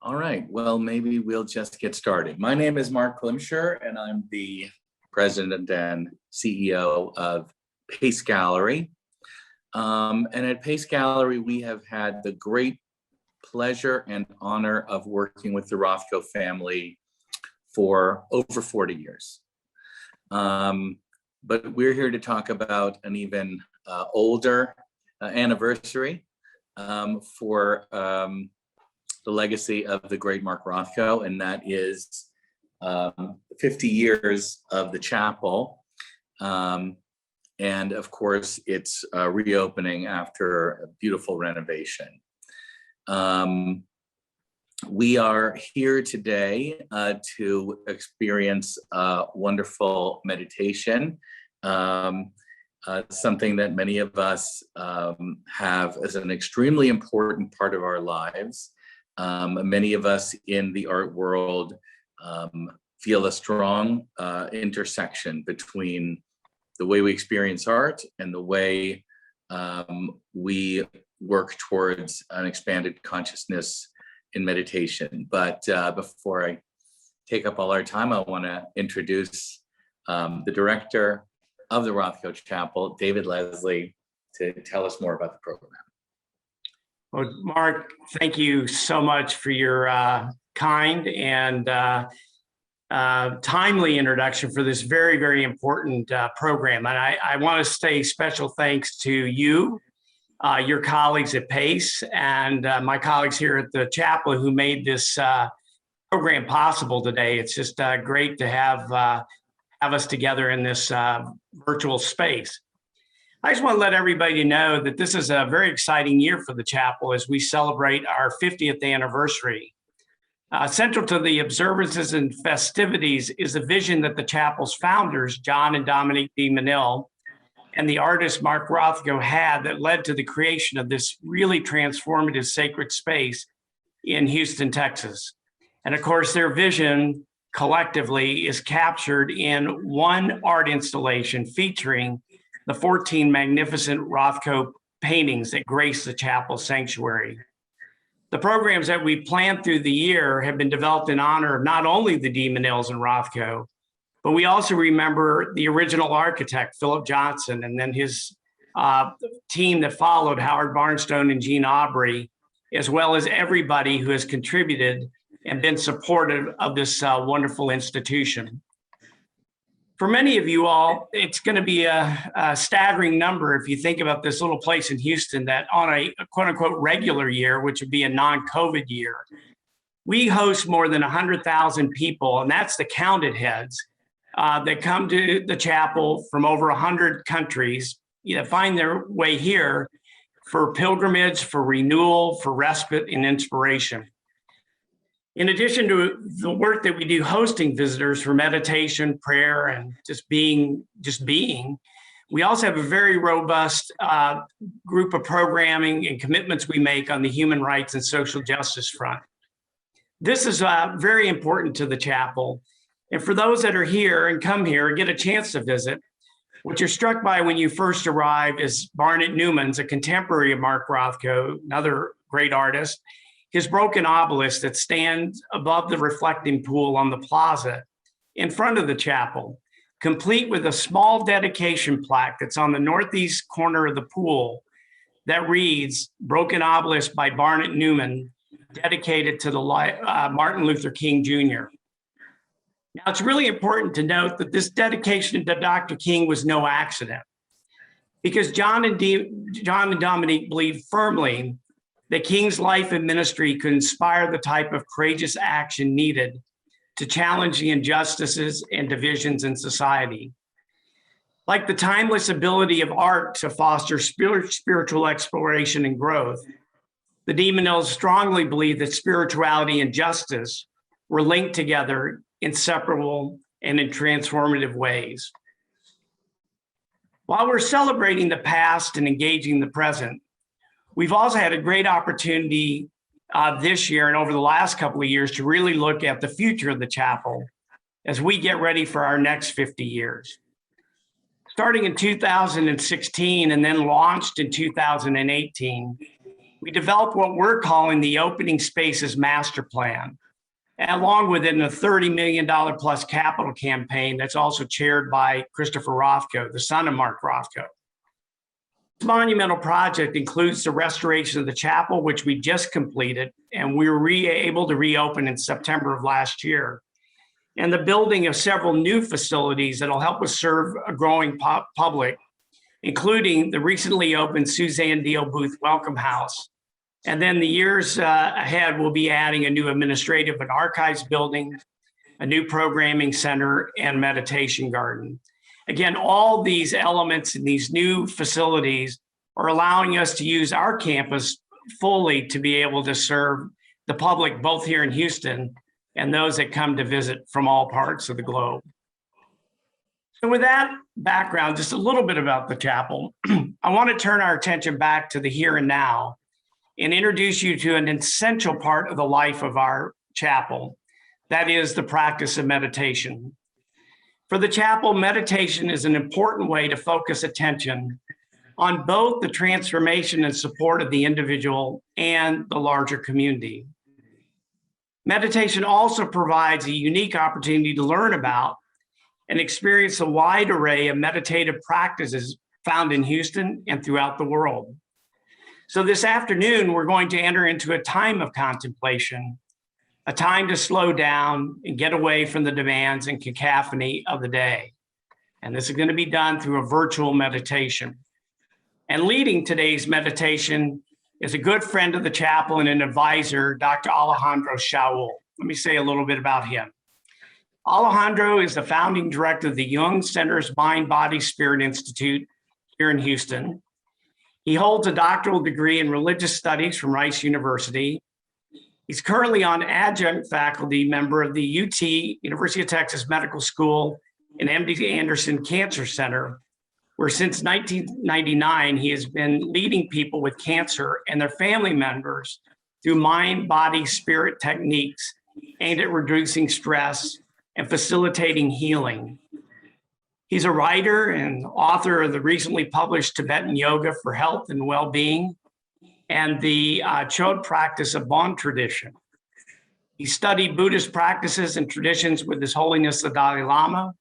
All right, well, maybe we'll just get started. My name is Marc Glimcher, and I'm the president and CEO of Pace Gallery. And at Pace Gallery, we have had the great pleasure and honor of working with the Rothko family for over 40 years. But we're here to talk about an even older anniversary for the legacy of the great Marc Rothko, and that is 50 years of the chapel. And of course, it's reopening after a beautiful renovation. We are here today to experience wonderful meditation, something that many of us have as an extremely important part of our lives. Many of us in the art world feel a strong intersection between the way we experience art and the way we work towards an expanded consciousness in meditation. But before I take up all our time, I want to introduce the director of the Rothko Chapel, David Leslie, to tell us more about the program. Well, Marc, thank you so much for your kind and timely introduction for this very, very important program. And I want to say special thanks to you, your colleagues at Pace, and my colleagues here at the chapel who made this program possible today. It's just great to have us together in this virtual space. I just want to let everybody know that this is a very exciting year for the chapel as we celebrate our 50th anniversary. Central to the observances and festivities is a vision that the chapel's founders, John and Dominique de Menil, and the artist Marc Rothko had that led to the creation of this really transformative sacred space in Houston, Texas. And of course, their vision collectively is captured in one art installation featuring the 14 magnificent Rothko paintings that grace the chapel sanctuary. The programs that we planned through the year have been developed in honor of not only the de Menils and Rothko, but we also remember the original architect, Philip Johnson, and then his team that followed, Howard Barnstone and Gene Aubrey, as well as everybody who has contributed and been supportive of this wonderful institution. For many of you all, it's going to be a staggering number if you think about this little place in Houston that on a quote unquote regular year, which would be a non-COVID year, we host more than 100,000 people, and that's the counted heads that come to the chapel from over 100 countries, find their way here for pilgrimage, for renewal, for respite and inspiration. In addition to the work that we do hosting visitors for meditation, prayer, and just being, we also have a very robust group of programming and commitments we make on the human rights and social justice front. This is very important to the chapel. And for those that are here and come here and get a chance to visit, what you're struck by when you first arrive is Barnett Newman's, a contemporary of Marc Rothko, another great artist, his broken obelisk that stands above the reflecting pool on the plaza in front of the chapel, complete with a small dedication plaque that's on the northeast corner of the pool that reads, "Broken Obelisk by Barnett Newman, dedicated to the Martin Luther King Jr." Now, it's really important to note that this dedication to Dr. King was no accident, because John and Dominique believed firmly that King's life and ministry could inspire the type of courageous action needed to challenge the injustices and divisions in society. Like the timeless ability of art to foster spiritual exploration and growth, the de Menils strongly believed that spirituality and justice were linked together, inseparable, and in transformative ways. While we're celebrating the past and engaging the present, we've also had a great opportunity this year and over the last couple of years to really look at the future of the chapel as we get ready for our next 50 years. Starting in 2016 and then launched in 2018, we developed what we're calling the Opening Spaces Master Plan, along with it a $30 million plus capital campaign that's also chaired by Christopher Rothko, the son of Marc Rothko. This monumental project includes the restoration of the chapel, which we just completed, and we were able to reopen in September of last year, and the building of several new facilities that'll help us serve a growing public, including the recently opened Suzanne Deal Booth Welcome House. And then the years ahead, we'll be adding a new administrative and archives building, a new programming center, and meditation garden. Again, all these elements and these new facilities are allowing us to use our campus fully to be able to serve the public, both here in Houston and those that come to visit from all parts of the globe. So with that background, just a little bit about the chapel, I want to turn our attention back to the here and now and introduce you to an essential part of the life of our chapel, that is the practice of meditation. For the chapel, meditation is an important way to focus attention on both the transformation and support of the individual and the larger community. Meditation also provides a unique opportunity to learn about and experience a wide array of meditative practices found in Houston and throughout the world. So this afternoon, we're going to enter into a time of contemplation, a time to slow down and get away from the demands and cacophony of the day. And this is going to be done through a virtual meditation. And leading today's meditation is a good friend of the chapel and an advisor, Dr. Alejandro Chaoul. Let me say a little bit about him. Alejandro is the founding director of the Jung Center's Mind, Body, Spirit Institute here in Houston. He holds a doctoral degree in religious studies from Rice University. He's currently on adjunct faculty member of the UT, University of Texas Medical School and MD Anderson Cancer Center, where since 1999, he has been leading people with cancer and their family members through mind, body, spirit techniques aimed at reducing stress and facilitating healing. He's a writer and author of the recently published Tibetan Yoga for Health and Well-Being and the Chod practice of Bon tradition. He studied Buddhist practices and traditions with His Holiness the Dalai Lama,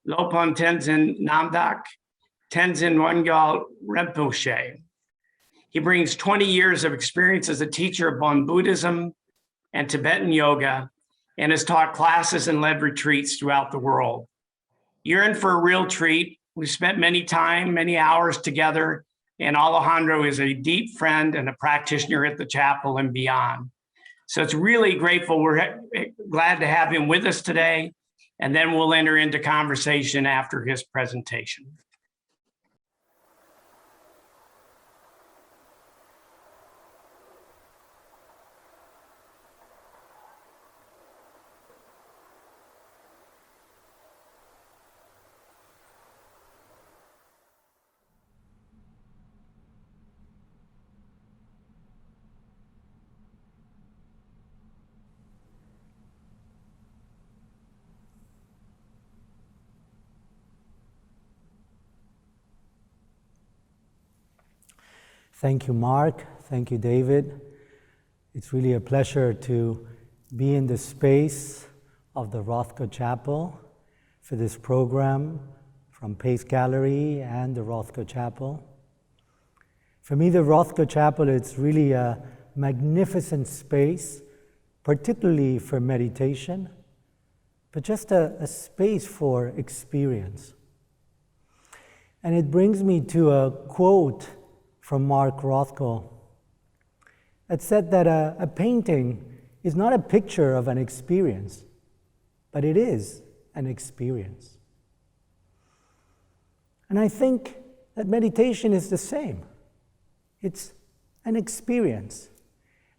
Lopon Tenzin Namdak, Tenzin Wangyal Rinpoche. He brings 20 years of experience as a teacher of Bon Buddhism and Tibetan yoga and has taught classes and led retreats throughout the world. You're in for a real treat. We've spent many hours together, and Alejandro is a deep friend and a practitioner at the chapel and beyond. So it's really grateful. We're glad to have him with us today, and then we'll enter into conversation after his presentation. Thank you, Mark. Thank you, David. It's really a pleasure to be in the space of the Rothko Chapel for this program from Pace Gallery and the Rothko Chapel. For me, the Rothko Chapel, it's really a magnificent space, particularly for meditation, but just a space for experience. And it brings me to a quote from Marc Rothko that said that a painting is not a picture of an experience, but it is an experience. And I think that meditation is the same. It's an experience.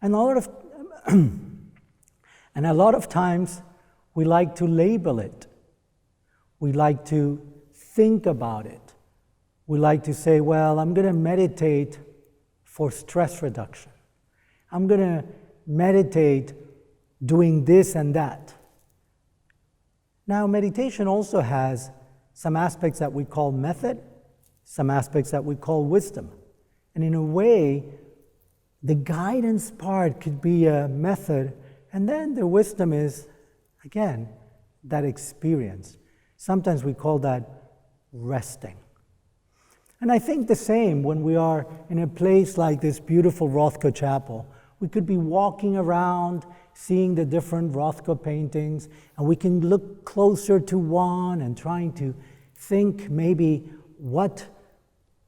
And a lot of times we like to label it. We like to think about it. We like to say, well, I'm going to meditate for stress reduction. I'm going to meditate doing this and that. Now, meditation also has some aspects that we call method, some aspects that we call wisdom. And in a way, The guidance part could be a method, and then the wisdom is, again, that experience. Sometimes we call that resting. And I think the same when we are in a place like this beautiful Rothko Chapel. We could be walking around, seeing the different Rothko paintings, and we can look closer to one and trying to think maybe what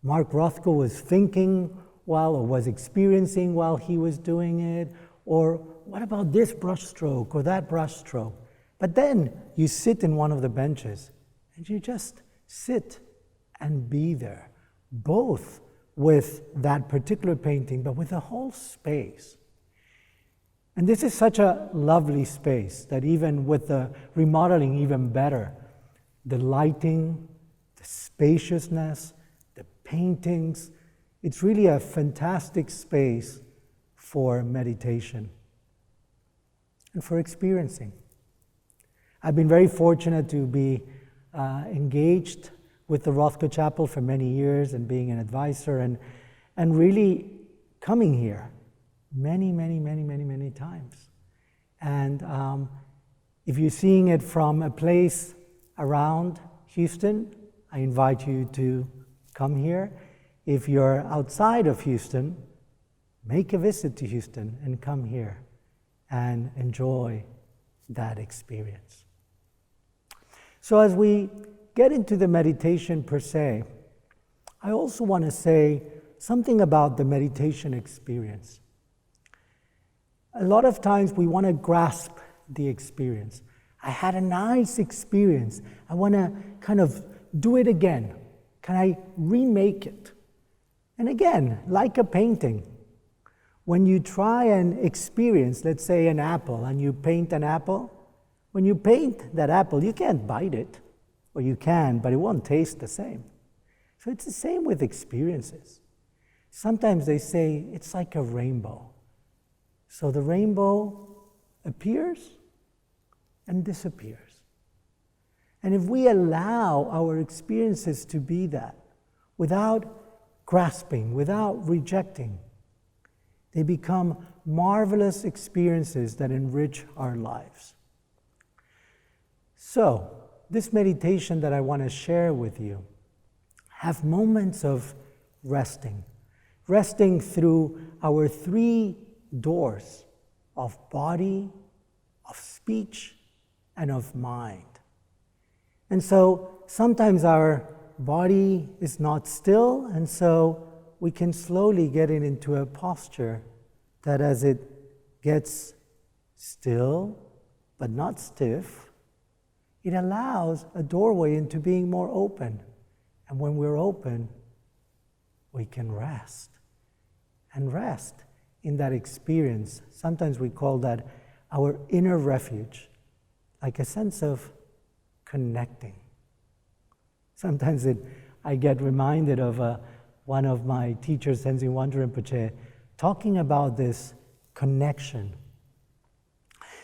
Marc Rothko was thinking while or was experiencing while he was doing it, or what about this brushstroke or that brushstroke? But then you sit in one of the benches and you just sit and be there, both with that particular painting, but with the whole space. And this is such a lovely space that even with the remodeling even better, the lighting, the spaciousness, the paintings, it's really a fantastic space for meditation and for experiencing. I've been very fortunate to be engaged with the Rothko Chapel for many years and being an advisor and really coming here many times. And if you're seeing it from a place around Houston, I invite you to come here. If you're outside of Houston, make a visit to Houston and come here and enjoy that experience. So as we get into the meditation per se, I also want to say something about the meditation experience. A lot of times we want to grasp the experience. I had a nice experience. I want to kind of do it again. Can I remake it? And again, like a painting, when you try and experience, let's say, an apple, and you paint an apple, when you paint that apple, you can't bite it, or you can, but it won't taste the same. So it's the same with experiences. Sometimes they say it's like a rainbow. So the rainbow appears and disappears. And if we allow our experiences to be that, without grasping, without rejecting, they become marvelous experiences that enrich our lives. So, this meditation that I want to share with you have moments of resting through our three doors of body, of speech, and of mind. And so sometimes our body is not still, and so we can slowly get it into a posture that as it gets still but not stiff, it allows a doorway into being more open. And when we're open, we can rest. And rest in that experience, sometimes we call that our inner refuge, like a sense of connecting. Sometimes I get reminded of one of my teachers, Tenzin Wangyal Rinpoche, talking about this connection.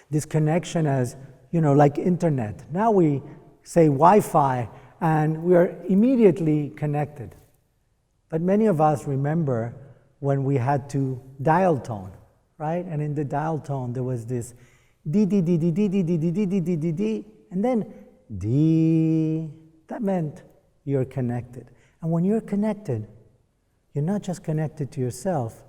This connection as, like internet. Now we say Wi-Fi and we are immediately connected. But many of us remember when we had to dial tone, right? And in the dial tone there was this D, D, D, D, D, D, D, D, D, D, D, D, D, and then D. That meant you're connected. And when you're connected, you're not just connected to yourself,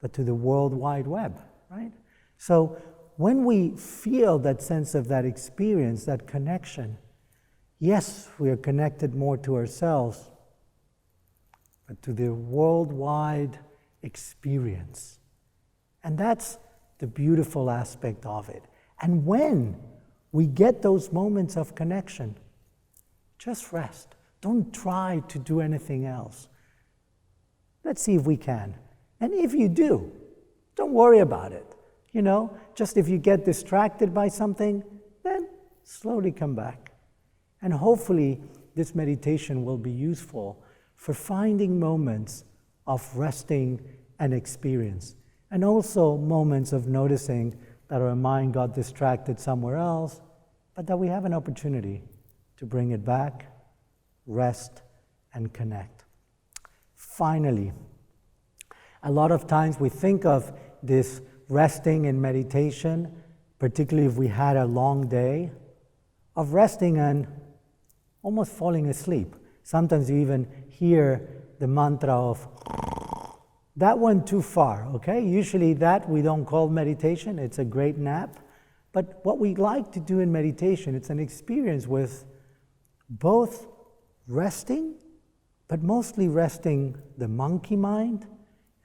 but to the World Wide Web, right? So when we feel that sense of that experience, that connection, yes, we are connected more to ourselves, but to the worldwide experience. And that's the beautiful aspect of it. And when we get those moments of connection, just rest. Don't try to do anything else. Let's see if we can. And if you do, don't worry about it. Just if you get distracted by something, then slowly come back. And hopefully this meditation will be useful for finding moments of resting and experience. And also moments of noticing that our mind got distracted somewhere else, but that we have an opportunity to bring it back, rest, and connect. Finally, A lot of times we think of this resting in meditation, particularly if we had a long day, of resting and almost falling asleep. Sometimes you even hear the mantra of, that went too far, okay? Usually that we don't call meditation, it's a great nap. But what we like to do in meditation, it's an experience with both resting, but mostly resting the monkey mind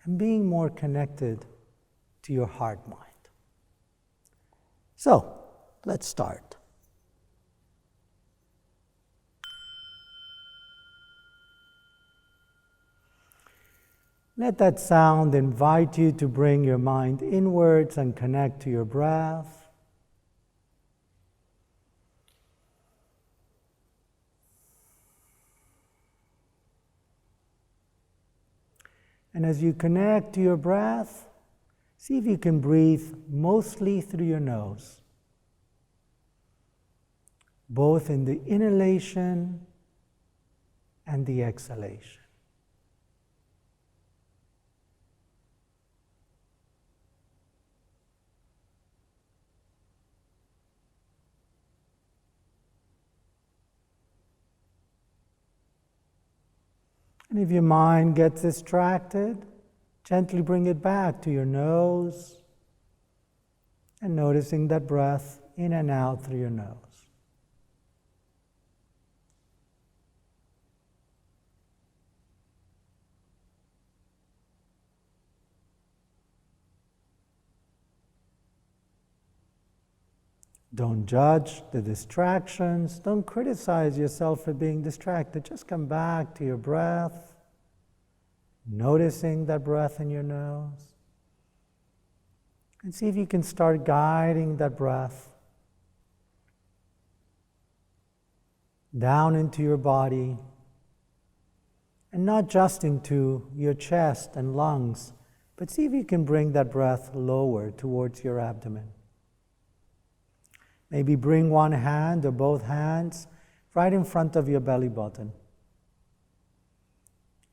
and being more connected to your heart mind. So, let's start. Let that sound invite you to bring your mind inwards and connect to your breath. And as you connect to your breath, see if you can breathe mostly through your nose, both in the inhalation and the exhalation. And if your mind gets distracted, gently bring it back to your nose and noticing that breath in and out through your nose. Don't judge the distractions. Don't criticize yourself for being distracted. Just come back to your breath, noticing that breath in your nose. And see if you can start guiding that breath down into your body, and not just into your chest and lungs, but see if you can bring that breath lower towards your abdomen. Maybe bring one hand or both hands right in front of your belly button.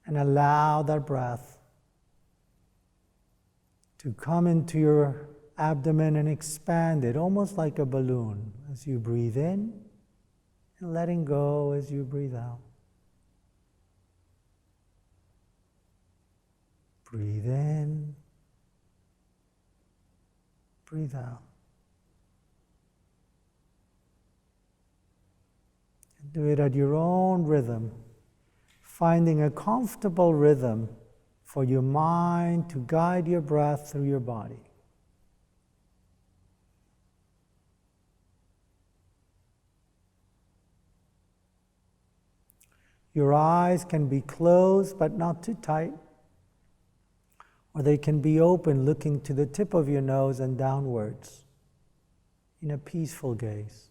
And allow that breath to come into your abdomen and expand it, almost like a balloon, as you breathe in and letting go as you breathe out. Breathe in, breathe out. Do it at your own rhythm, finding a comfortable rhythm for your mind to guide your breath through your body. Your eyes can be closed but not too tight, or they can be open looking to the tip of your nose and downwards in a peaceful gaze.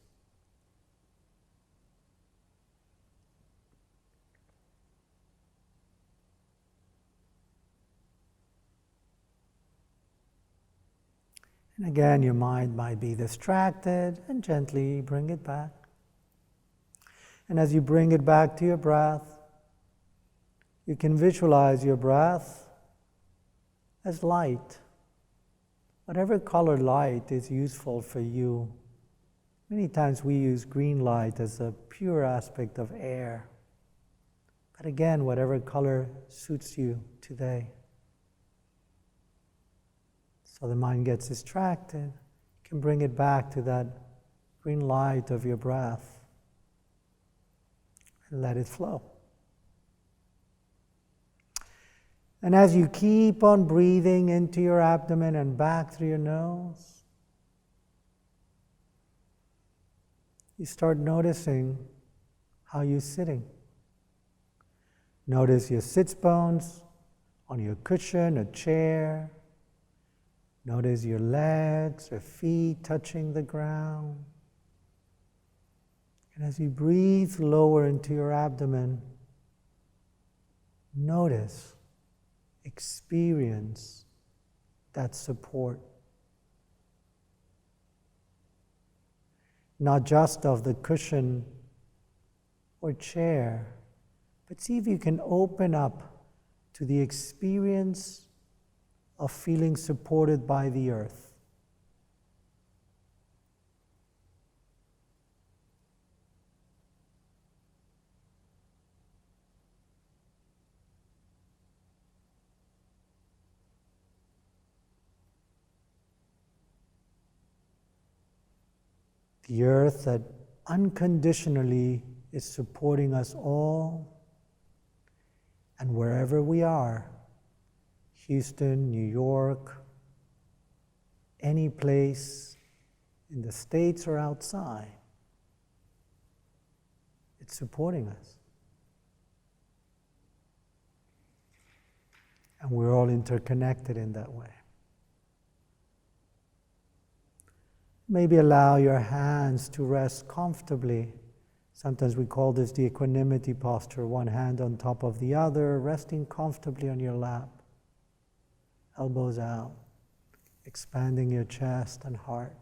And again, your mind might be distracted, and gently bring it back. And as you bring it back to your breath, you can visualize your breath as light. Whatever color light is useful for you. Many times we use green light as a pure aspect of air. But again, whatever color suits you today. So the mind gets distracted, you can bring it back to that green light of your breath and let it flow. And as you keep on breathing into your abdomen and back through your nose, you start noticing how you're sitting. Notice your sits bones on your cushion, a chair. Notice your legs or feet touching the ground. And as you breathe lower into your abdomen, notice, experience that support. Not just of the cushion or chair, but see if you can open up to the experience of feeling supported by the earth. The earth that unconditionally is supporting us all, and wherever we are, Houston, New York, any place in the States or outside, it's supporting us. And we're all interconnected in that way. Maybe allow your hands to rest comfortably. Sometimes we call this the equanimity posture, one hand on top of the other, resting comfortably on your lap, elbows out, expanding your chest and heart.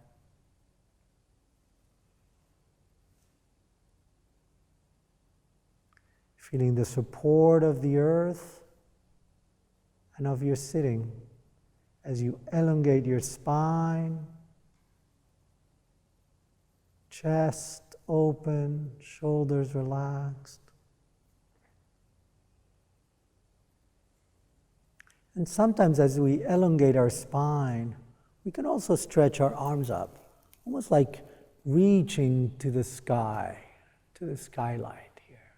Feeling the support of the earth and of your sitting as you elongate your spine, chest open, shoulders relaxed. And sometimes as we elongate our spine, we can also stretch our arms up, almost like reaching to the sky, to the skylight here.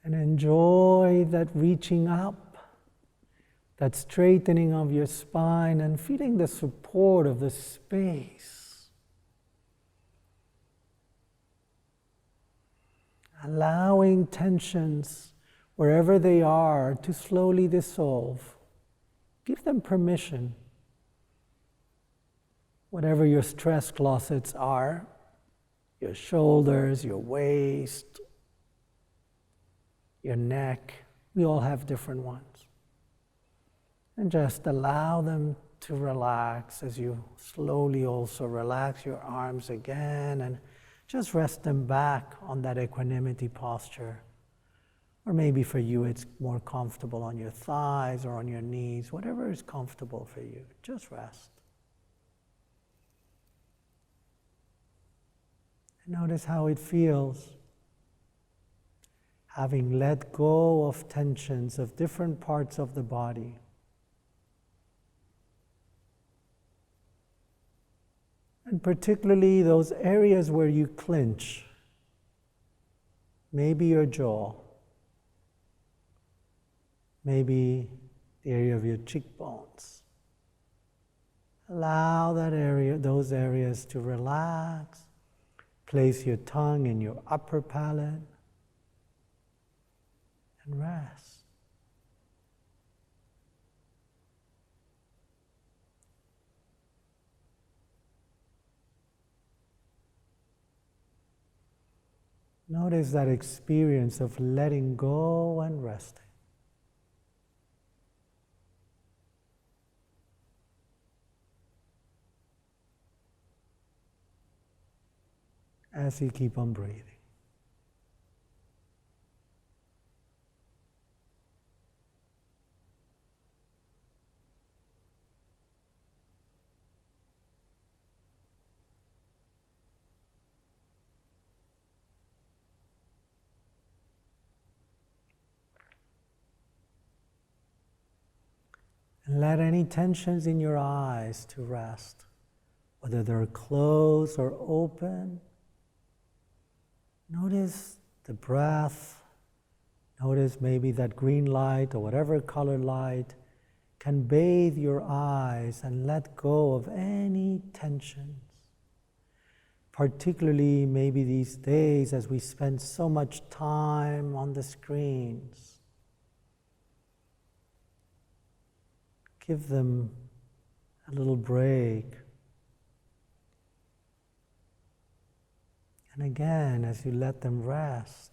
And enjoy that reaching up, that straightening of your spine, and feeling the support of the space. Allowing tensions, wherever they are, to slowly dissolve. Give them permission. Whatever your stress closets are, your shoulders, your waist, your neck, we all have different ones. And just allow them to relax as you slowly also relax your arms again, and just rest them back on that equanimity posture. Or maybe for you it's more comfortable on your thighs or on your knees, whatever is comfortable for you. Just rest. And notice how it feels, having let go of tensions of different parts of the body. And particularly those areas where you clench, maybe your jaw, maybe the area of your cheekbones. Allow that area, those areas to relax. Place your tongue in your upper palate and rest. Notice that experience of letting go and resting. As you keep on breathing. And let any tensions in your eyes to rest, whether they're closed or open. Notice the breath. Notice maybe that green light or whatever color light can bathe your eyes and let go of any tensions. Particularly maybe these days as we spend so much time on the screens. Give them a little break. And again, as you let them rest,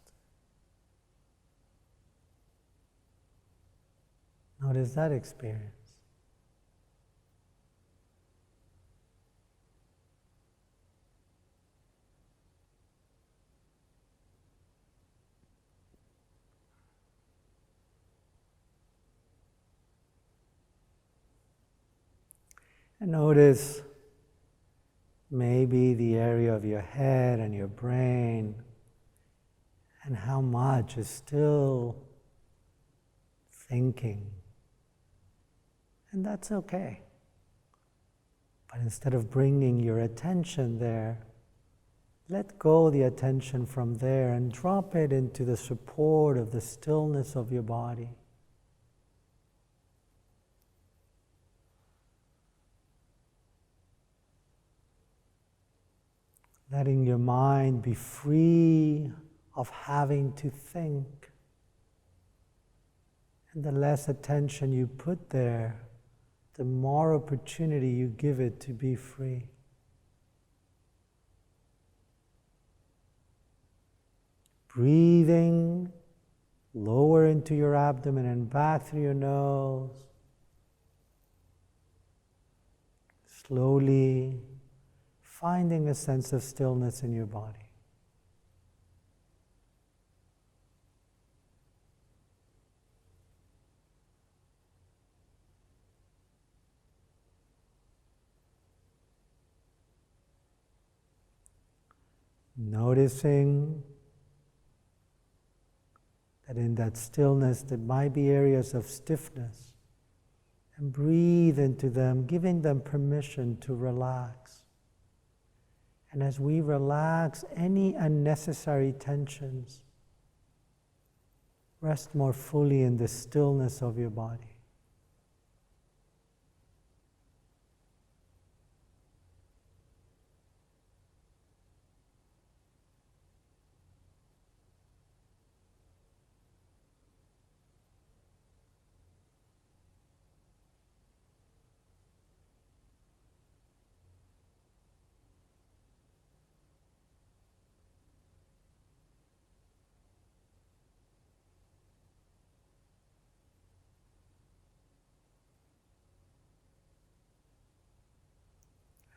notice that experience. And notice maybe the area of your head and your brain and how much is still thinking. And that's okay. But instead of bringing your attention there, let go the attention from there and drop it into the support of the stillness of your body. Letting your mind be free of having to think. And the less attention you put there, the more opportunity you give it to be free. Breathing lower into your abdomen and back through your nose. Slowly finding a sense of stillness in your body. Noticing that in that stillness there might be areas of stiffness, and breathe into them, giving them permission to relax. And as we relax any unnecessary tensions, rest more fully in the stillness of your body.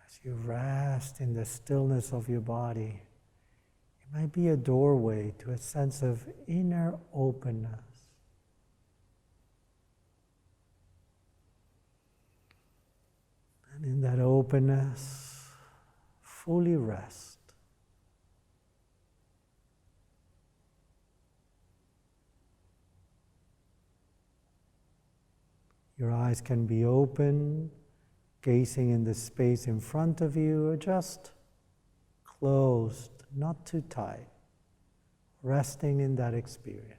As you rest in the stillness of your body, it might be a doorway to a sense of inner openness. And in that openness, fully rest. Your eyes can be open, gazing in the space in front of you, or just closed, not too tight, resting in that experience.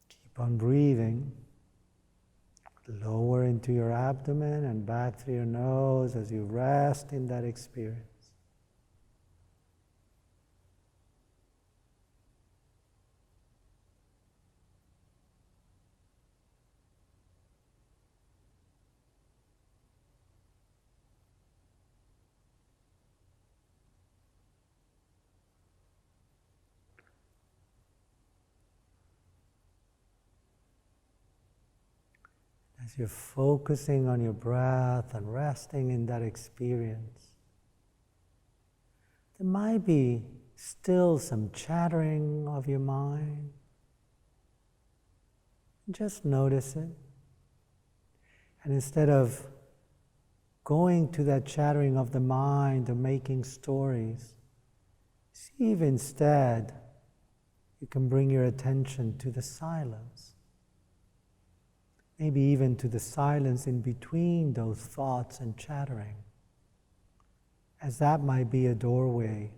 Keep on breathing. Lower into your abdomen and back through your nose as you rest in that experience. As you're focusing on your breath and resting in that experience, there might be still some chattering of your mind. Just notice it. And instead of going to that chattering of the mind or making stories, see if instead you can bring your attention to the silence. Maybe even to the silence in between those thoughts and chattering, as that might be a doorway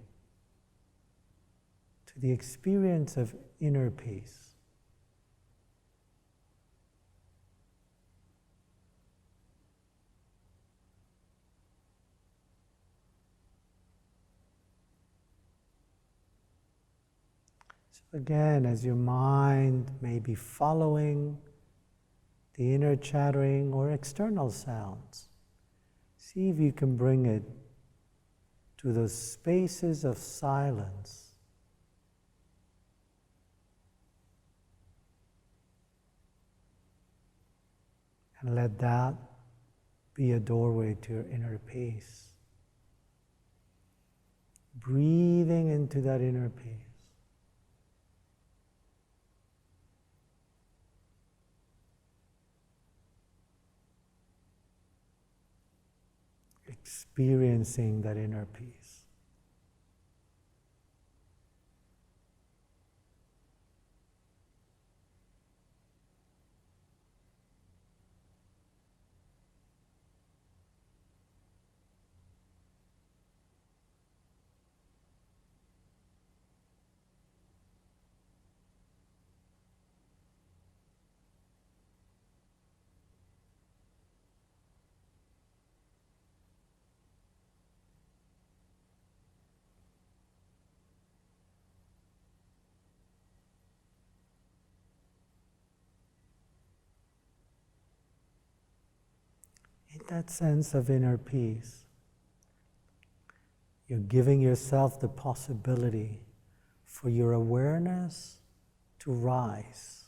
to the experience of inner peace. So again, as your mind may be following the inner chattering or external sounds. See if you can bring it to those spaces of silence. And let that be a doorway to your inner peace. Breathing into that inner peace. Experiencing that inner peace. In that sense of inner peace, you're giving yourself the possibility for your awareness to rise.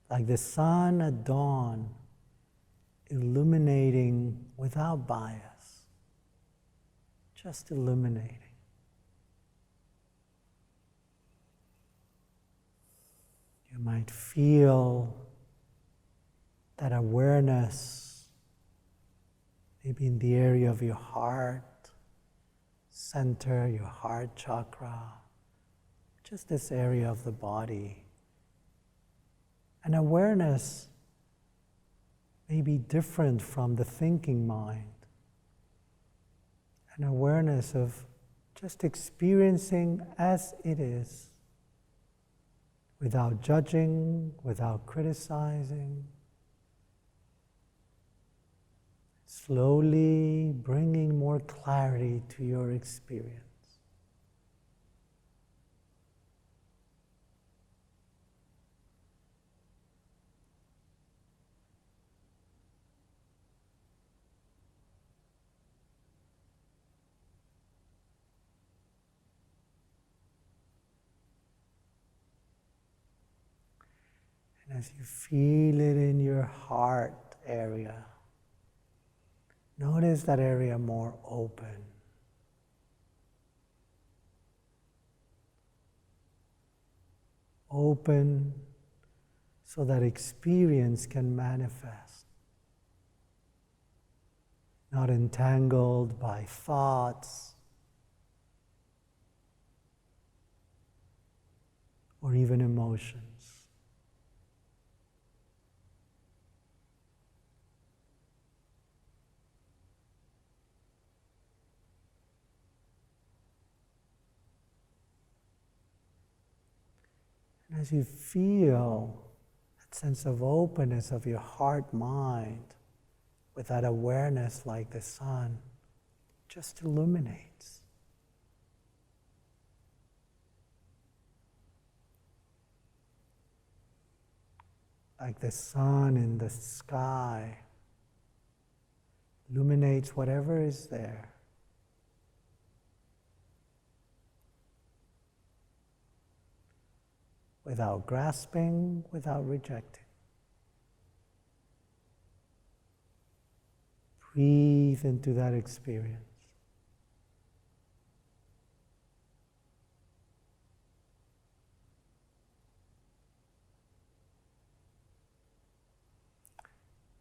Like the sun at dawn, illuminating without bias, just illuminating. You might feel that awareness, maybe in the area of your heart center, your heart chakra, just this area of the body. An awareness may be different from the thinking mind. An awareness of just experiencing as it is, without judging, without criticizing. Slowly bringing more clarity to your experience. And as you feel it in your heart area, notice that area more open. Open so that experience can manifest. Not entangled by thoughts or even emotions. And as you feel that sense of openness of your heart mind, with that awareness like the sun, just illuminates. Like the sun in the sky, illuminates whatever is there. Without grasping, without rejecting. Breathe into that experience.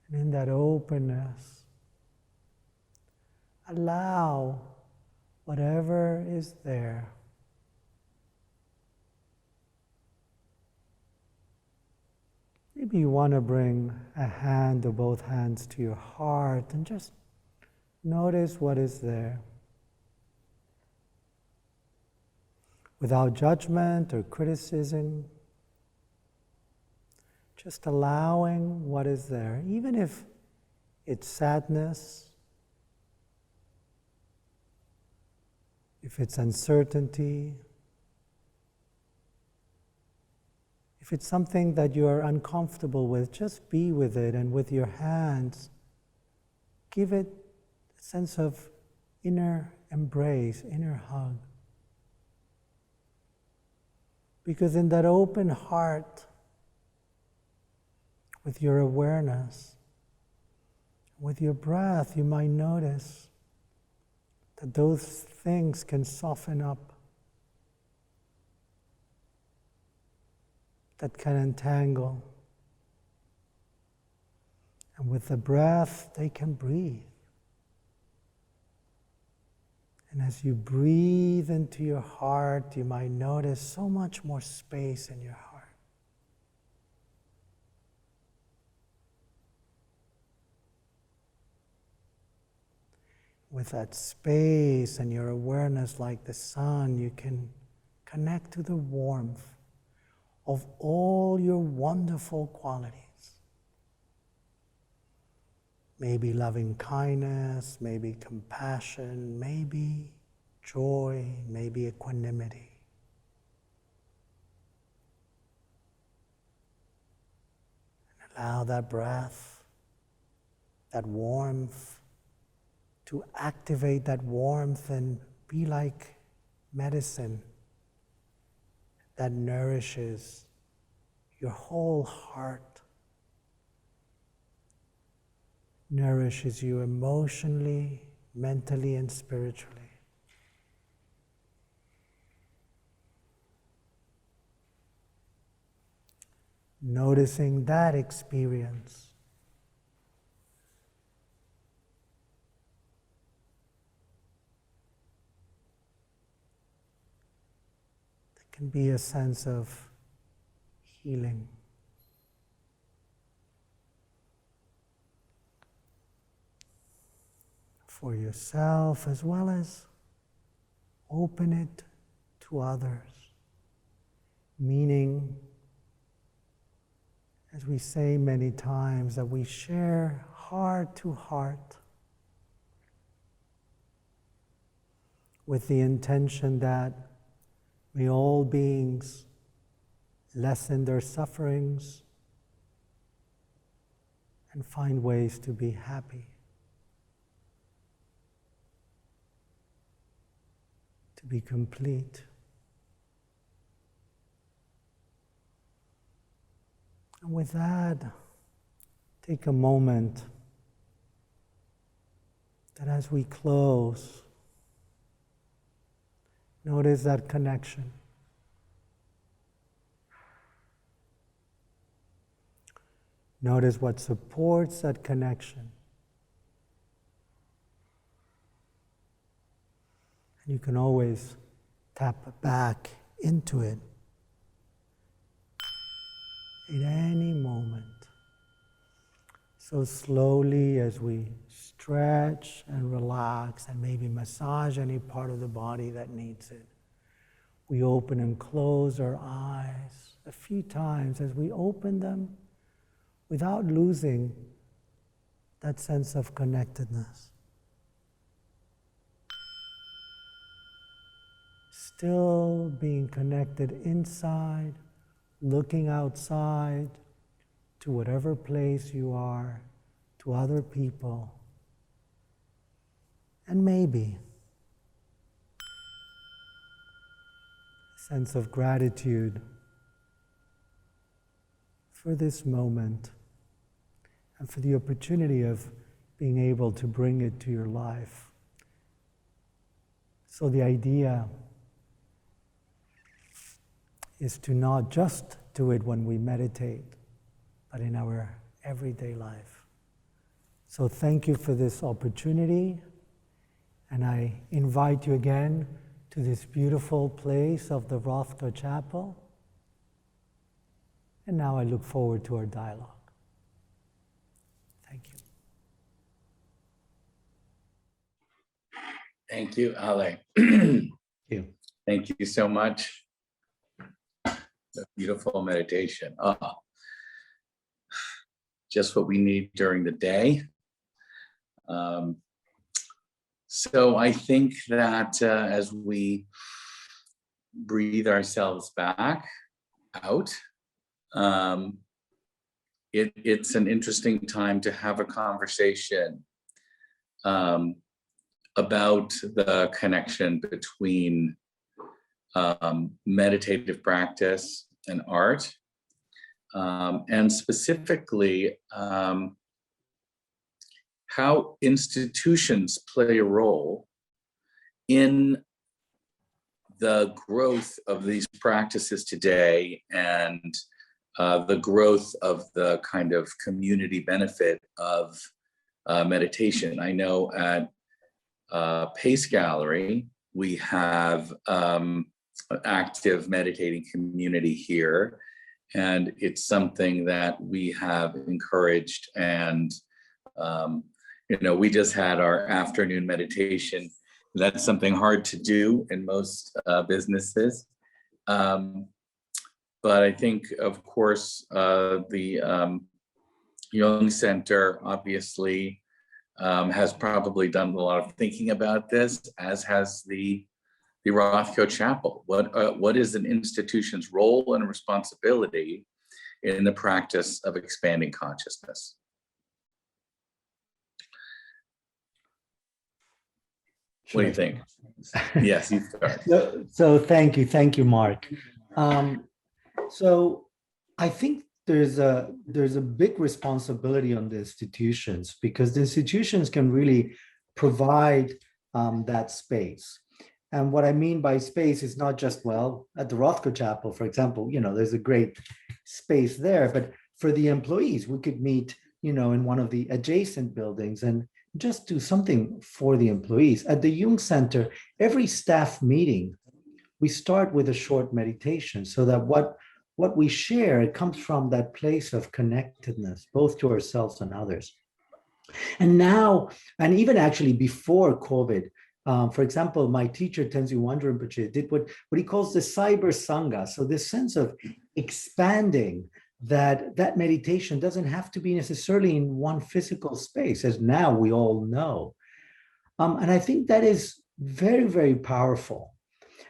And in that openness, allow whatever is there. Maybe you want to bring a hand or both hands to your heart and just notice what is there. Without judgment or criticism, just allowing what is there, even if it's sadness, if it's uncertainty, if If it's something that you're uncomfortable with, just be with it, and with your hands, give it a sense of inner embrace, inner hug. Because in that open heart, with your awareness, with your breath, you might notice that those things can soften up, that can entangle. And with the breath, they can breathe. And as you breathe into your heart, you might notice so much more space in your heart. With that space and your awareness like the sun, you can connect to the warmth of all your wonderful qualities. Maybe loving kindness, maybe compassion, maybe joy, maybe equanimity. And allow that breath, that warmth, to activate that warmth and be like medicine that nourishes your whole heart, nourishes you emotionally, mentally, and spiritually. Noticing that experience. Can be a sense of healing. For yourself, as well as open it to others. Meaning, as we say many times, that we share heart to heart with the intention that may all beings lessen their sufferings and find ways to be happy, to be complete. And with that, take a moment that as we close, notice that connection. Notice what supports that connection. And you can always tap back into it at any moment. So slowly, as we stretch and relax and maybe massage any part of the body that needs it, we open and close our eyes a few times. As we open them, without losing that sense of connectedness. Still being connected inside, looking outside to whatever place you are, to other people, and maybe a sense of gratitude for this moment and for the opportunity of being able to bring it to your life. So the idea is to not just do it when we meditate, but in our everyday life. So thank you for this opportunity, and I invite you again to this beautiful place of the Rothko Chapel. And now I look forward to our dialogue. Thank you. Thank you, Ale. Thank you. Thank you so much. A beautiful meditation. Just what we need during the day. So I think that as we breathe ourselves back out, it's an interesting time to have a conversation about the connection between meditative practice and art, and specifically how institutions play a role in the growth of these practices today, and the growth of the kind of community benefit of meditation. I know at Pace Gallery, we have an active meditating community here, and it's something that we have encouraged. And we just had our afternoon meditation. That's something hard to do in most businesses. But I think, of course, the Jung Center obviously has probably done a lot of thinking about this, as has the Rothko Chapel. What is an institution's role and responsibility in the practice of expanding consciousness? What do you think? Yes, you start. So thank you, Marc. So I think there's a big responsibility on the institutions, because the institutions can really provide that space. And what I mean by space is not just, well, at the Rothko Chapel, for example, there's a great space there, but for the employees, we could meet, in one of the adjacent buildings and just do something for the employees. At the Jung Center, every staff meeting, we start with a short meditation, so that what we share, it comes from that place of connectedness, both to ourselves and others. And now, and even actually before COVID, for example, my teacher, Tenzin Wangyal Rinpoche, did what he calls the cyber sangha. So this sense of expanding that meditation doesn't have to be necessarily in one physical space, as now we all know. And I think that is very, very powerful.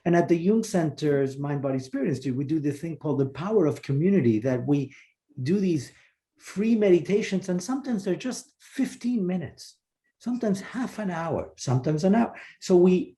And at the Jung Center's Mind, Body, Spirit Institute, we do this thing called the power of community, that we do these free meditations, and sometimes they're just 15 minutes, sometimes half an hour, sometimes an hour. So we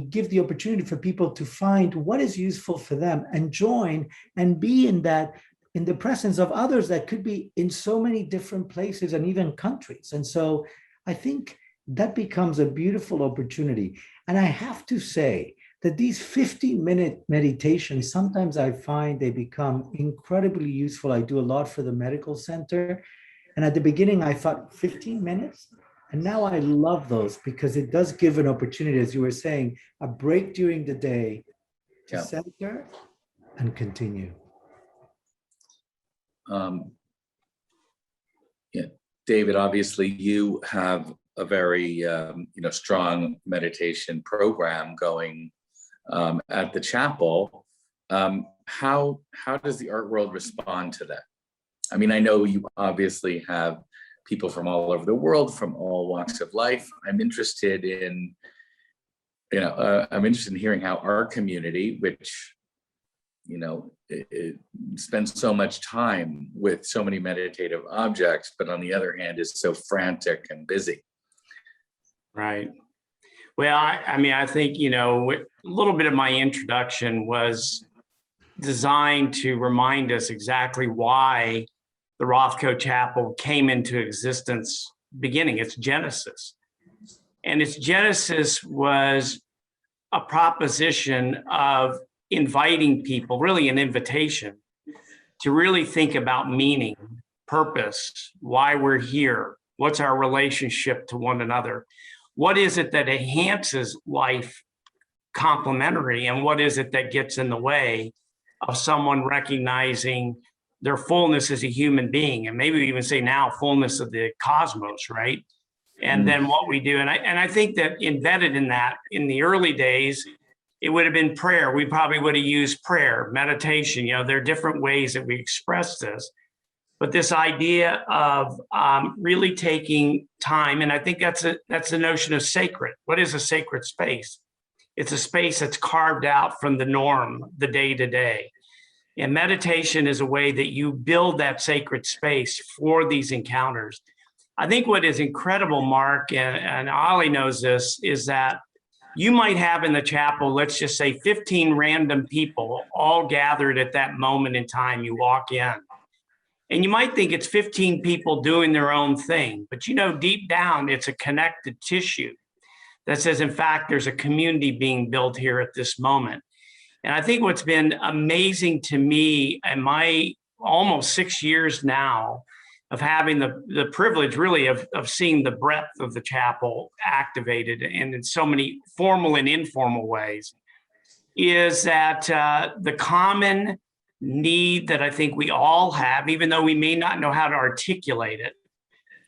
give the opportunity for people to find what is useful for them and join and be in the presence of others that could be in so many different places and even countries. And so I think that becomes a beautiful opportunity. And I have to say that these 15-minute meditations, sometimes I find they become incredibly useful. I do a lot for the medical center. And at the beginning, I thought 15 minutes. And now I love those, because it does give an opportunity, as you were saying, a break during the day to center and continue. David, obviously you have a very strong meditation program going at the chapel. How does the art world respond to that? I mean, I know you obviously have people from all over the world, from all walks of life. I'm interested in hearing how our community, which it spends so much time with so many meditative objects, but on the other hand is so frantic and busy. Right. Well, I think, a little bit of my introduction was designed to remind us exactly why the Rothko Chapel came into existence, beginning its genesis. And its genesis was a proposition of inviting people, really an invitation, to really think about meaning, purpose, why we're here, what's our relationship to one another, what is it that enhances life complementary, and what is it that gets in the way of someone recognizing their fullness as a human being, and maybe even say now fullness of the cosmos, right? And then what we do, and I think that embedded in that, in the early days, it would have been prayer. We probably would have used prayer, meditation. There are different ways that we express this. But this idea of really taking time, and I think that's the notion of sacred. What is a sacred space? It's a space that's carved out from the norm, the day to day. And meditation is a way that you build that sacred space for these encounters. I think what is incredible, Mark, and Ollie knows this, is that you might have in the chapel, let's just say 15 random people all gathered at that moment in time you walk in. And you might think it's 15 people doing their own thing, but you know, deep down, it's a connected tissue that says, in fact, there's a community being built here at this moment. And I think what's been amazing to me in my almost 6 years now of having the privilege really of seeing the breadth of the chapel activated and in so many formal and informal ways is that the common need that I think we all have, even though we may not know how to articulate it,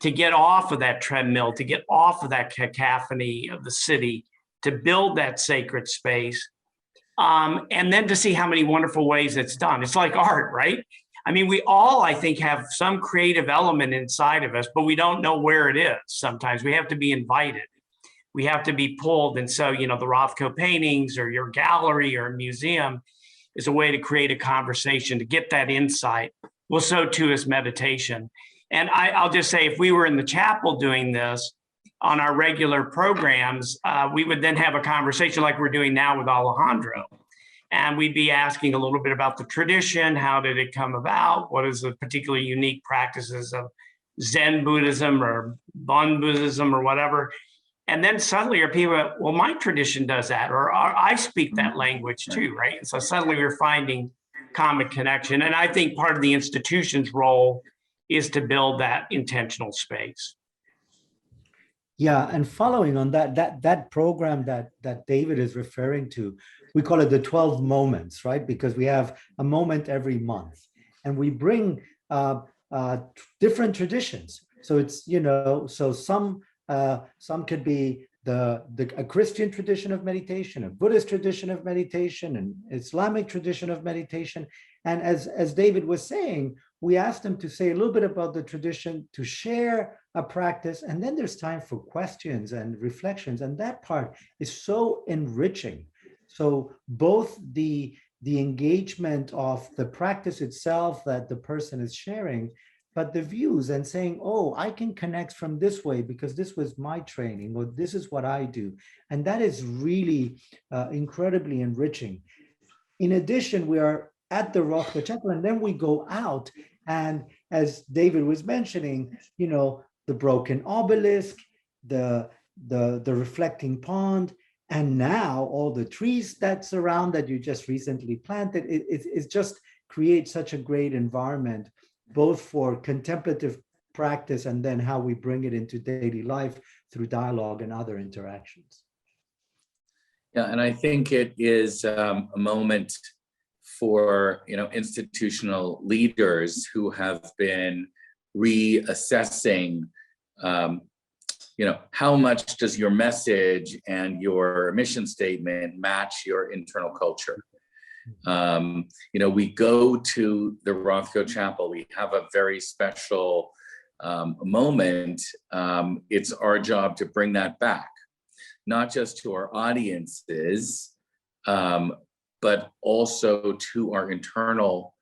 to get off of that treadmill, to get off of that cacophony of the city, to build that sacred space, and then to see how many wonderful ways it's done. It's like art, right? I mean, we all, I think, have some creative element inside of us, but we don't know where it is. Sometimes we have to be invited. We have to be pulled. And so, you know, the Rothko paintings or your gallery or museum is a way to create a conversation, to get that insight. Well, so too is meditation. And I'll just say, if we were in the chapel doing this on our regular programs, we would then have a conversation like we're doing now with Alejandro. And we'd be asking a little bit about the tradition. How did it come about? What is the particular unique practices of Zen Buddhism or Bon Buddhism or whatever? And then suddenly are people, well, my tradition does that, or I speak that language too, right? And so suddenly we're finding common connection. And I think part of the institution's role is to build that intentional space. Yeah, and following on that program that David is referring to, we call it the 12 moments, right? Because we have a moment every month, and we bring different traditions. So it's, you know, so some could be a Christian tradition of meditation, a Buddhist tradition of meditation, an Islamic tradition of meditation. And as David was saying, we asked them to say a little bit about the tradition, to share a practice, and then there's time for questions and reflections. And that part is so enriching. So both the engagement of the practice itself that the person is sharing, but the views and saying, oh, I can connect from this way because this was my training, or this is what I do. And that is really incredibly enriching. In addition, we are at the Rothko Chapel, and then we go out, and as David was mentioning, you know, the broken obelisk, the reflecting pond, and now all the trees that surround that you just recently planted, it just creates such a great environment, both for contemplative practice and then how we bring it into daily life through dialogue and other interactions. Yeah, and I think it is a moment for, you know, institutional leaders who have been reassessing, you know, how much does your message and your mission statement match your internal culture? You know, we go to the Rothko Chapel, we have a very special moment. It's our job to bring that back, not just to our audiences, but also to our internal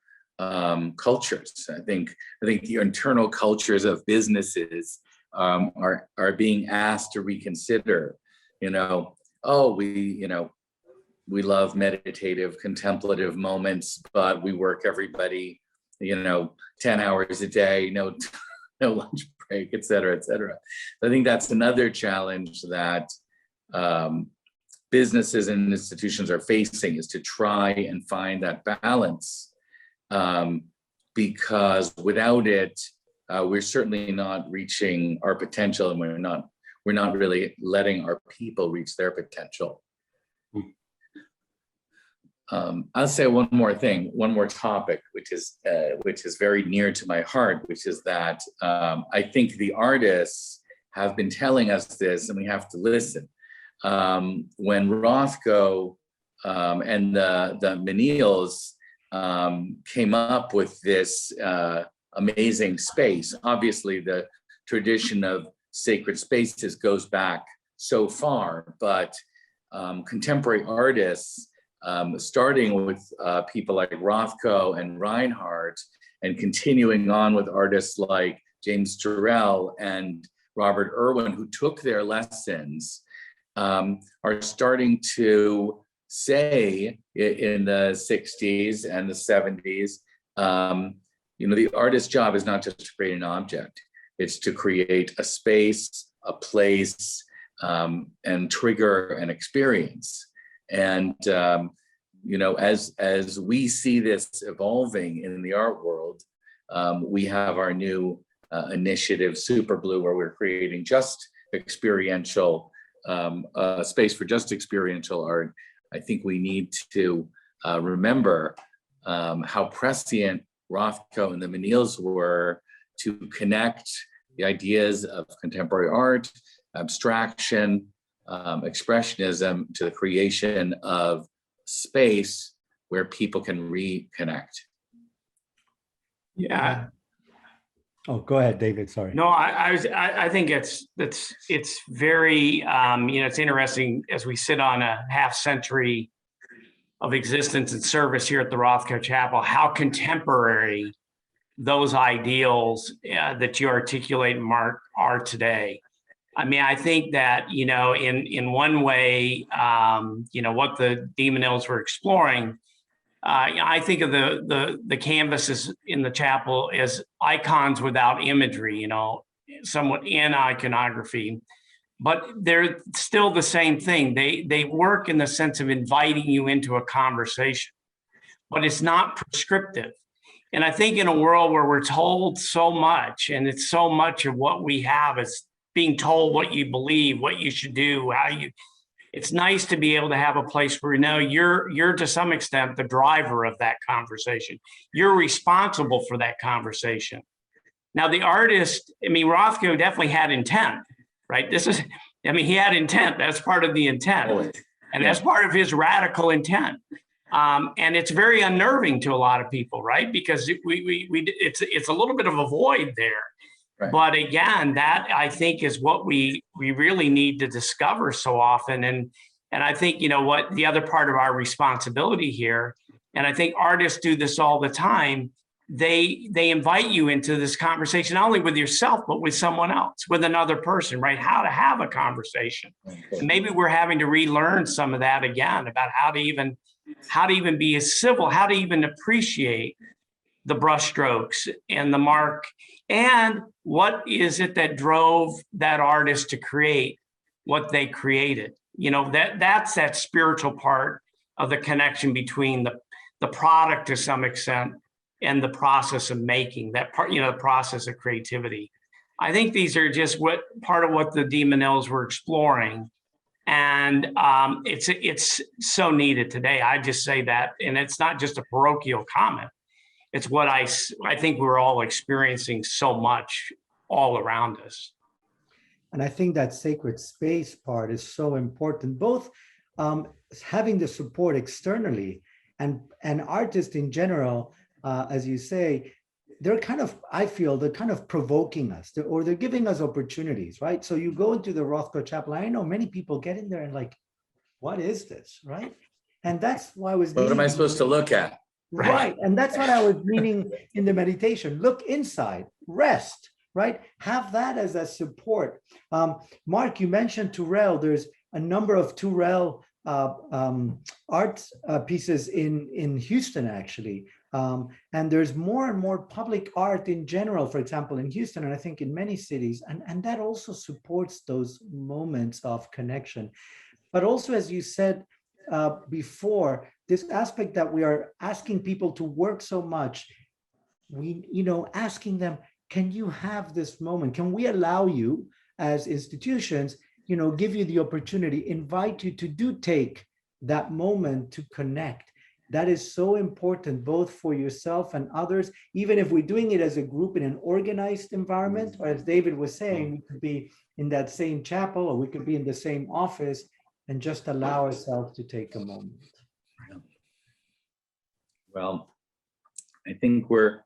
cultures. I think the internal cultures of businesses are being asked to reconsider. You know, oh, we love meditative, contemplative moments, but we work everybody, you know, 10 hours a day, no lunch break, et cetera, et cetera. I think that's another challenge that businesses and institutions are facing, is to try and find that balance, because without it, we're certainly not reaching our potential, and we're not really letting our people reach their potential. I'll say one more thing, one more topic, which is very near to my heart, which is that I think the artists have been telling us this, and we have to listen. When Rothko and the Menils came up with this amazing space, obviously the tradition of sacred spaces goes back so far, but contemporary artists starting with people like Rothko and Reinhardt, and continuing on with artists like James Turrell and Robert Irwin, who took their lessons, are starting to say in the 60s and the 70s, the artist's job is not just to create an object, it's to create a space, a place, and trigger an experience. And as we see this evolving in the art world, we have our new initiative, Super Blue, where we're creating just experiential, space for just experiential art. I think we need to remember how prescient Rothko and the Menils were to connect the ideas of contemporary art, abstraction, expressionism to the creation of space where people can reconnect. Yeah. Oh, go ahead, David. Sorry. No, I think it's very it's interesting as we sit on a half century of existence and service here at the Rothko Chapel, how contemporary those ideals that you articulate, Marc, are today. I mean, I think that, in one way, what the Menils were exploring, I think of the canvases in the chapel as icons without imagery, somewhat in iconography, but they're still the same thing. They work in the sense of inviting you into a conversation, but it's not prescriptive. And I think in a world where we're told so much, and it's so much of what we have is being told what you believe, what you should do, it's nice to be able to have a place where you're to some extent the driver of that conversation. You're responsible for that conversation. Now the artist, Rothko definitely had intent, right? He had intent. That's part of the intent. Always. And that's part of his radical intent. And it's very unnerving to a lot of people, right? Because it's a little bit of a void there. Right. But again, that I think is what we really need to discover so often. And I think, what the other part of our responsibility here, and I think artists do this all the time, they invite you into this conversation, not only with yourself, but with someone else, with another person, right? How to have a conversation. And maybe we're having to relearn some of that again about how to even be as civil, how to even appreciate the brushstrokes and the mark, and what is it that drove that artist to create what they created. That's that spiritual part of the connection between the product to some extent and the process of making that part, the process of creativity. I think these are just part of what the Menils were exploring. And it's so needed today. I just say that, and it's not just a parochial comment. It's what I think we're all experiencing so much all around us. And I think that sacred space part is so important, both having the support externally and artists in general, as you say, I feel they're kind of provoking us, or they're giving us opportunities, right? So you go into the Rothko Chapel. I know many people get in there and like, what is this, right? And that's why I was. What am I supposed to look at? Right. And that's what I was meaning in the meditation. Look inside, rest, right? Have that as a support. Marc, you mentioned Turrell. There's a number of Turrell art pieces in Houston, actually. And there's more and more public art in general, for example, in Houston, and I think in many cities. And that also supports those moments of connection. But also, as you said before, this aspect that we are asking people to work so much, asking them, can you have this moment? Can we allow you as institutions, give you the opportunity, invite you to take that moment to connect? That is so important, both for yourself and others, even if we're doing it as a group in an organized environment, or as David was saying, we could be in that same chapel, or we could be in the same office, and just allow ourselves to take a moment. Well, I think we're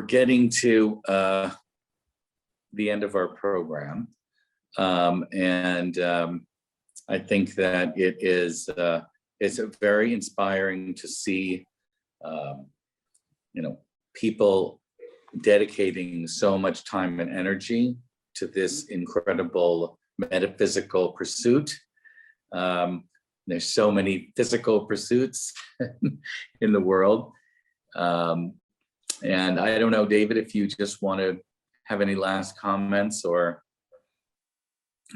getting to the end of our program, and I think that it is it's very inspiring to see, people dedicating so much time and energy to this incredible metaphysical pursuit. There's so many physical pursuits in the world. And I don't know, David, if you just want to have any last comments, or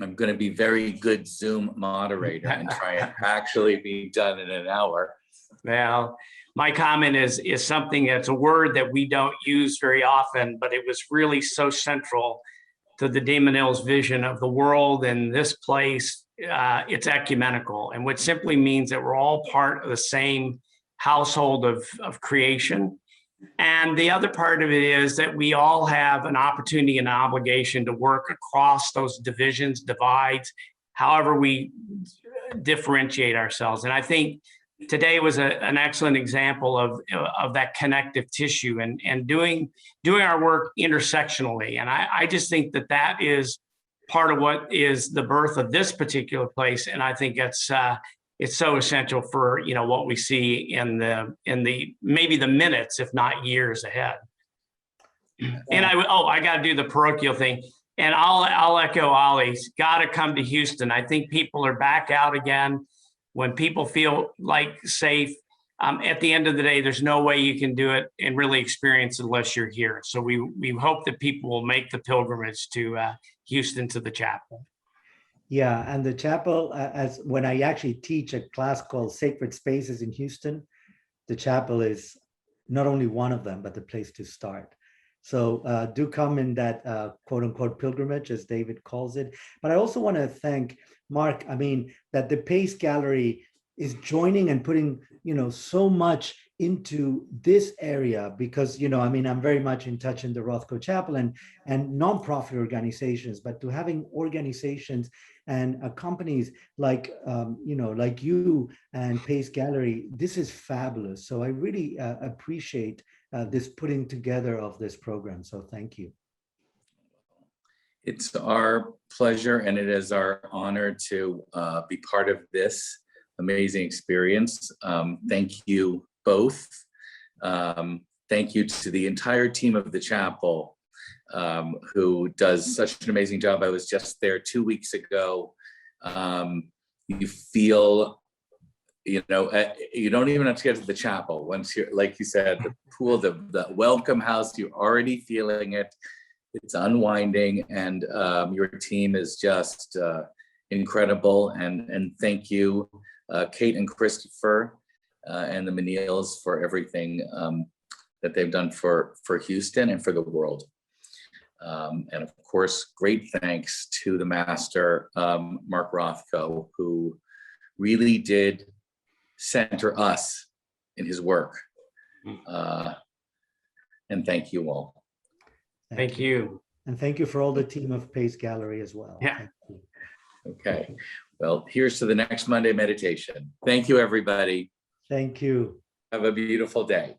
I'm going to be very good Zoom moderator and try and actually be done in an hour. Well, my comment is something that's a word that we don't use very often, but it was really so central to the Damonil's vision of the world and this place. It's ecumenical, and what simply means that we're all part of the same household of creation. And the other part of it is that we all have an opportunity and an obligation to work across those divisions, divides, however we differentiate ourselves. And I think today was an excellent example of that connective tissue and doing our work intersectionally. And I just think that is part of what is the birth of this particular place. And I think it's so essential for what we see in the maybe the minutes, if not years ahead. And I got to do the parochial thing, and I'll echo Ollie's. Got to come to Houston. I think people are back out again. When people feel like safe, at the end of the day, there's no way you can do it and really experience it unless you're here. So we hope that people will make the pilgrimage to Houston, to the chapel. Yeah, and the chapel, as when I actually teach a class called Sacred Spaces in Houston, the chapel is not only one of them, but the place to start. So do come in that quote unquote pilgrimage, as David calls it. But I also want to thank Marc, that the Pace Gallery is joining and putting, so much into this area, because, I'm very much in touch in the Rothko Chapel and nonprofit organizations, but to having organizations and companies like, like you and Pace Gallery, this is fabulous. So I really appreciate this putting together of this program. So thank you. It's our pleasure, and it is our honor to be part of this amazing experience. Thank you both. Thank you to the entire team of the chapel, who does such an amazing job. I was just there 2 weeks ago. You feel, you don't even have to get to the chapel. Once you're, like you said, the pool, the welcome house, you're already feeling it. It's unwinding, and your team is just incredible. And thank you, Kate and Christopher and the Menils, for everything that they've done for Houston and for the world. And of course, great thanks to the master, Marc Rothko, who really did center us in his work. And thank you all. Thank you. And thank you for all the team of Pace Gallery as well. Yeah. Okay. Well, here's to the next Monday meditation. Thank you, everybody. Thank you. Have a beautiful day.